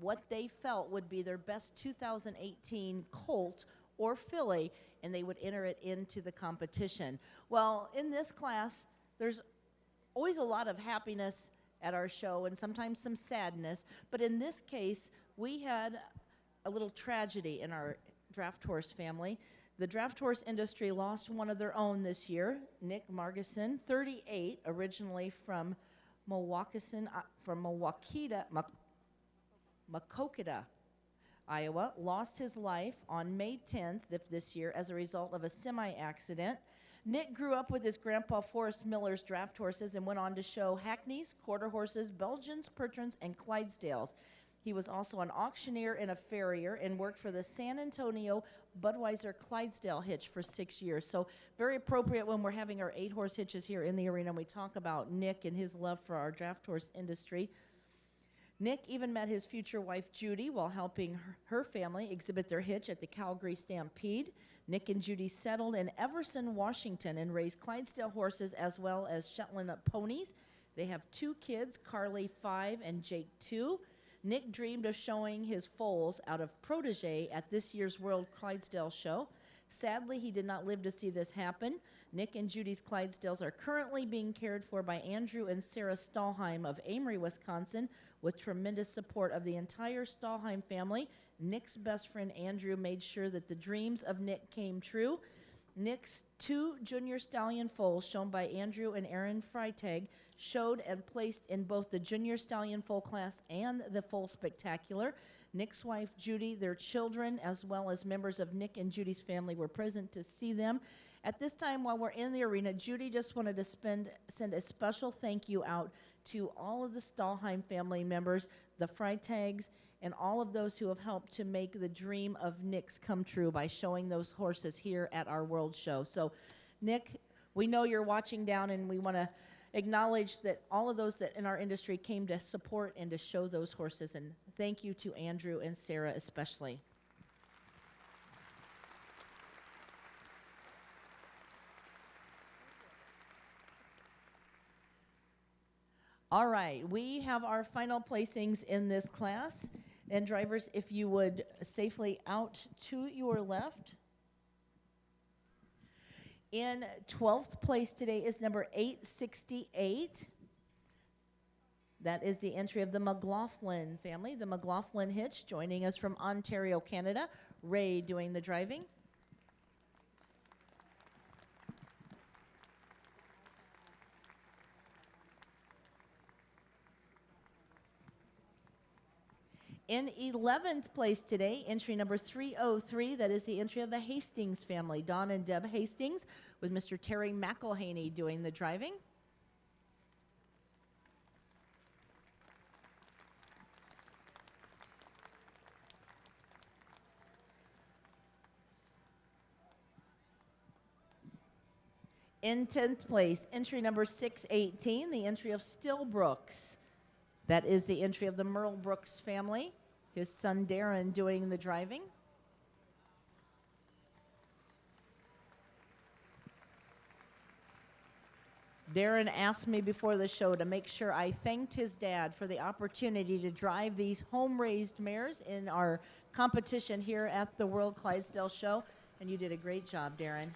what they felt would be their best 2018 colt or filly, and they would enter it into the competition. Well, in this class, there's always a lot of happiness at our show and sometimes some sadness, but in this case, we had a little tragedy in our draft horse family. The draft horse industry lost one of their own this year, Nick Markuson, 38, originally from Makokita, Iowa, lost his life on May 10th this year as a result of a semi-accident. Nick grew up with his grandpa Forrest Miller's draft horses and went on to show Hackneys, quarter horses, Belgians, Percherons, and Clydesdales. He was also an auctioneer and a farrier and worked for the San Antonio Budweiser Clydesdale hitch for 6 years. So very appropriate when we're having our 8-horse hitches here in the arena and we talk about Nick and his love for our draft horse industry. Nick even met his future wife Judy while helping her family exhibit their hitch at the Calgary Stampede. Nick and Judy settled in Everson, Washington and raised Clydesdale horses as well as Shetland ponies. They have 2 kids, Carly 5 and Jake 2. Nick dreamed of showing his foals out of protege at this year's World Clydesdale Show. Sadly, he did not live to see this happen. Nick and Judy's Clydesdales are currently being cared for by Andrew and Sarah Stahlheim of Amory, Wisconsin, with tremendous support of the entire Stahlheim family. Nick's best friend Andrew made sure that the dreams of Nick came true. Nick's 2 junior stallion foals, shown by Andrew and Aaron Freitag, showed and placed in both the junior stallion foal class and the foal spectacular. Nick's wife Judy, their children, as well as members of Nick and Judy's family were present to see them. At this time, while we're in the arena, Judy just wanted to send a special thank you out to all of the Stahlheim family members, the Freitags, and all of those who have helped to make the dream of Nick's come true by showing those horses here at our World Show. So, Nick, we know you're watching down, and we want to acknowledge that all of those that in our industry came to support and to show those horses, and thank you to Andrew and Sarah especially. All right, we have our final placings in this class. And drivers, if you would safely out to your left. In 12th place today is number 868. That is the entry of the McLaughlin family, the McLaughlin Hitch, joining us from Ontario, Canada. Ray doing the driving. In 11th place today, entry number 303, that is the entry of the Hastings family, Don and Deb Hastings, with Mr. Terry McElhaney doing the driving. In 10th place, entry number 618, the entry of Stillbrooks. That is the entry of the Merle Brooks family, his son Darren doing the driving. Darren asked me before the show to make sure I thanked his dad for the opportunity to drive these home-raised mares in our competition here at the World Clydesdale Show, and you did a great job, Darren.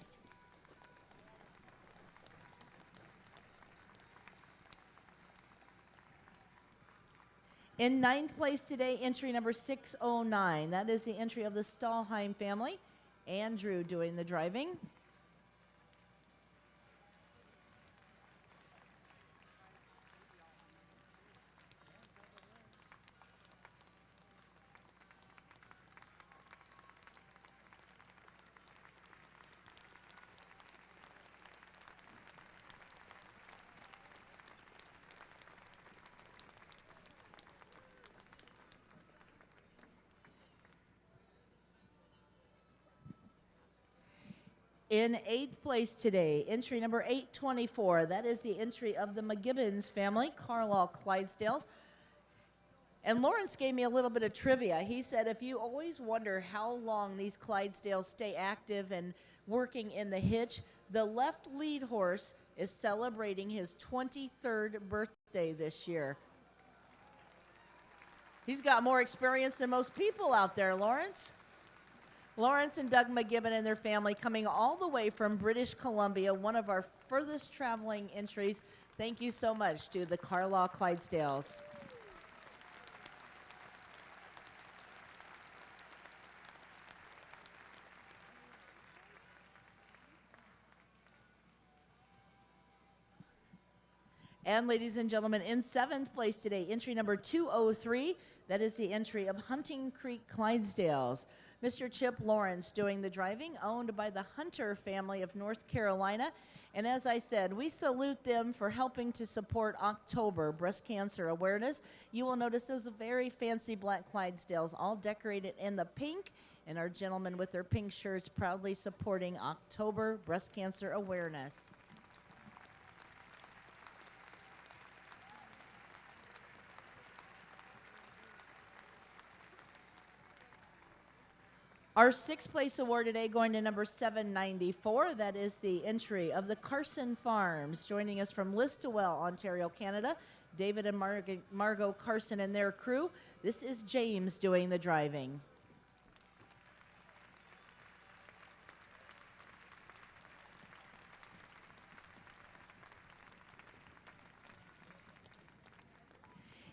In 9th place today, entry number 609. That is the entry of the Stahlheim family. Andrew doing the driving. In 8th place today, entry number 824. That is the entry of the McGibbons family, Carlisle Clydesdales. And Lawrence gave me a little bit of trivia. He said, if you always wonder how long these Clydesdales stay active and working in the hitch, the left lead horse is celebrating his 23rd birthday this year. He's got more experience than most people out there, Lawrence. Lawrence and Doug McGibbon and their family coming all the way from British Columbia, one of our furthest traveling entries. Thank you so much to the Carlisle Clydesdales. And ladies and gentlemen, in 7th place today, entry number 203, that is the entry of Hunting Creek Clydesdales. Mr. Chip Lawrence doing the driving, owned by the Hunter family of North Carolina. And as I said, we salute them for helping to support October breast cancer awareness. You will notice those very fancy black Clydesdales, all decorated in the pink, and our gentlemen with their pink shirts proudly supporting October breast cancer awareness. Our 6th place award today going to number 794. That is the entry of the Carson Farms. Joining us from Listowel, Ontario, Canada, David and Margot Carson and their crew. This is James doing the driving.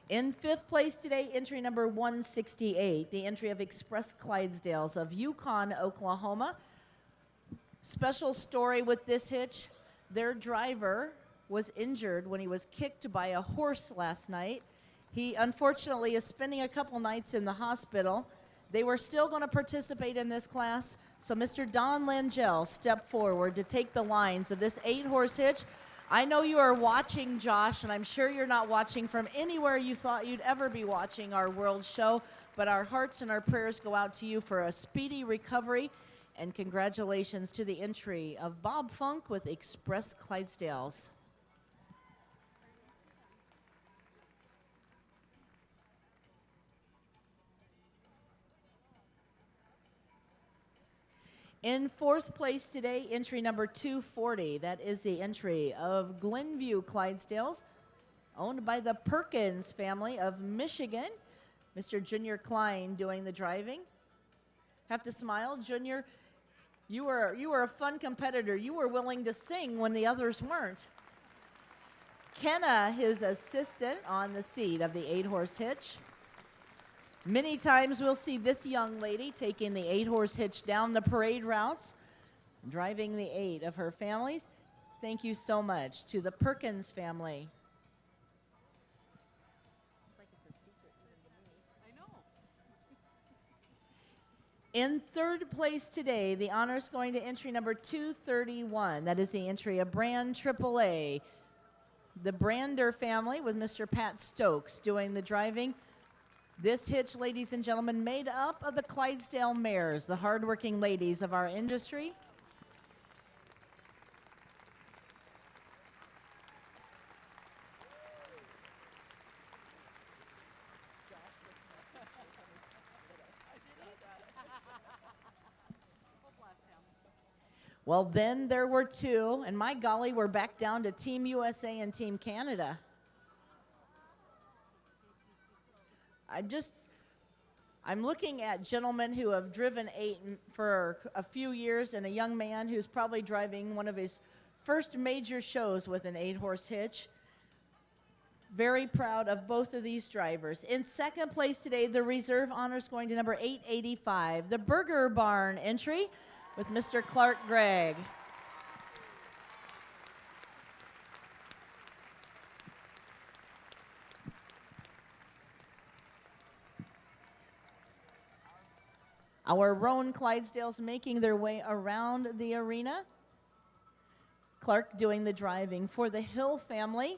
In 5th place today, entry number 168, the entry of Express Clydesdales of Yukon, Oklahoma. Special story with this hitch. Their driver was injured when he was kicked by a horse last night. He unfortunately is spending a couple nights in the hospital. They were still going to participate in this class, so Mr. Don Langell stepped forward to take the lines of this 8-horse hitch. I know you are watching, Josh, and I'm sure you're not watching from anywhere you thought you'd ever be watching our world show, but our hearts and our prayers go out to you for a speedy recovery, and congratulations to the entry of Bob Funk with Express Clydesdales. In 4th place today, entry number 240. That is the entry of Glenview Clydesdales, owned by the Perkins family of Michigan. Mr. Junior Klein doing the driving. Have to smile, Junior. You were a fun competitor. You were willing to sing when the others weren't. Kenna, his assistant, on the seat of the 8-horse hitch. Many times we'll see this young lady taking the 8-horse hitch down the parade routes, driving the 8 of her families. Thank you so much to the Perkins family. In 3rd place today, the honors going to entry number 231. That is the entry of Brand AAA. The Brander family with Mr. Pat Stokes doing the driving. This hitch, ladies and gentlemen, made up of the Clydesdale mares, the hardworking ladies of our industry. Well, then there were 2, and my golly, we're back down to Team USA and Team Canada. I'm looking at gentlemen who have driven 8 for a few years and a young man who's probably driving one of his first major shows with an 8-horse hitch. Very proud of both of these drivers. In 2nd place today, the reserve honors going to number 885, the Burger Barn entry with Mr. Clark Gregg. Our Roan Clydesdales making their way around the arena. Clark doing the driving for the Hill family.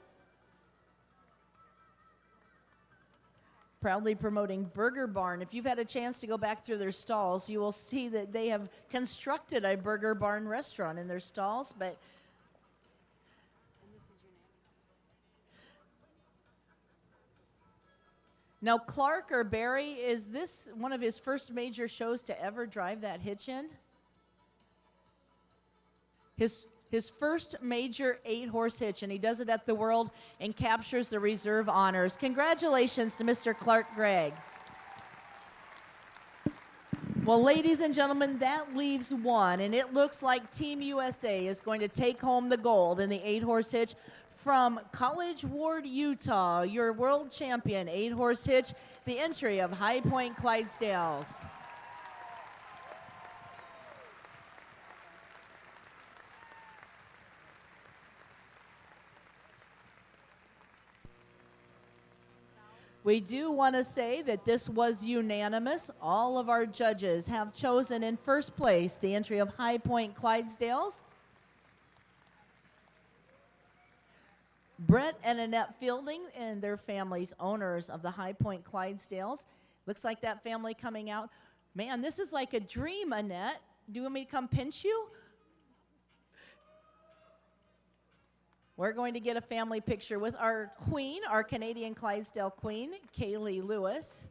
Proudly promoting Burger Barn. If you've had a chance to go back through their stalls, you will see that they have constructed a Burger Barn restaurant in their stalls, but now, Clark or Barry, is this one of his first major shows to ever drive that hitch in? his first major 8-horse hitch, and he does it at the World and captures the reserve honors. Congratulations to Mr. Clark Gregg. Well, ladies and gentlemen, that leaves one, and it looks like Team USA is going to take home the gold in the 8-horse hitch from College Ward, Utah, your world champion 8-horse hitch, the entry of High Point Clydesdales. We do want to say that this was unanimous. All of our judges have chosen in first place the entry of High Point Clydesdales. Brett and Annette Fielding and their families, owners of the High Point Clydesdales. Looks like that family coming out. Man, this is like a dream, Annette. Do you want me to come pinch you? We're going to get a family picture with our queen, our Canadian Clydesdale queen, Kaylee Lewis.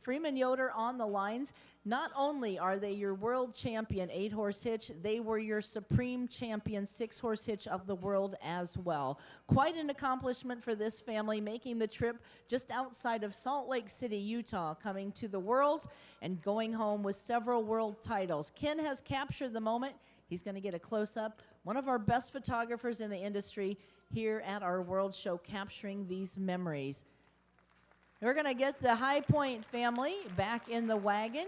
Freeman Yoder on the lines. Not only are they your world champion 8-horse hitch, they were your supreme champion 6-horse hitch of the world as well. Quite an accomplishment for this family, making the trip just outside of Salt Lake City, Utah, coming to the Worlds and going home with several world titles. Ken has captured the moment. He's going to get a close-up. One of our best photographers in the industry here at our World Show capturing these memories. We're going to get the High Point family back in the wagon.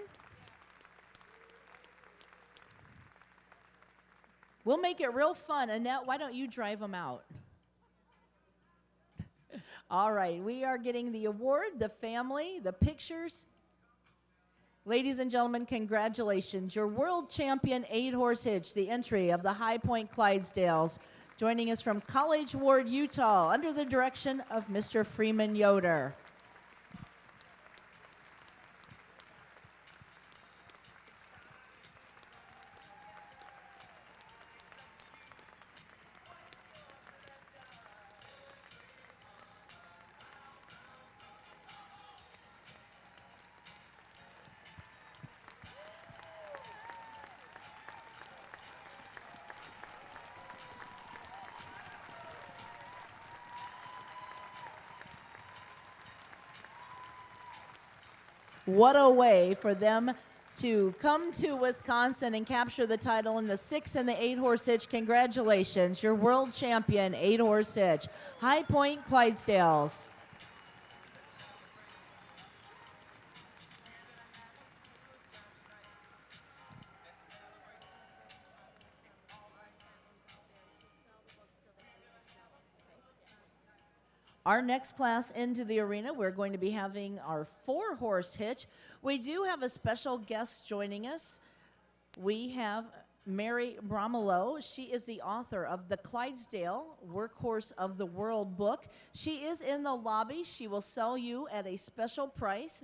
We'll make it real fun. Annette, why don't you drive them out? All right, we are getting the award, the family, the pictures. Ladies and gentlemen, congratulations. Your world champion 8-horse hitch, the entry of the High Point Clydesdales, joining us from College Ward, Utah, under the direction of Mr. Freeman Yoder. What a way for them to come to Wisconsin and capture the title in the 6 and the 8-horse hitch. Congratulations, your world champion 8-horse hitch, High Point Clydesdales. Our next class into the arena, we're going to be having our 4-horse hitch. We do have a special guest joining us. We have Mary Bromelow. She is the author of the Clydesdale Workhorse of the World book. She is in the lobby. She will sell you at a special price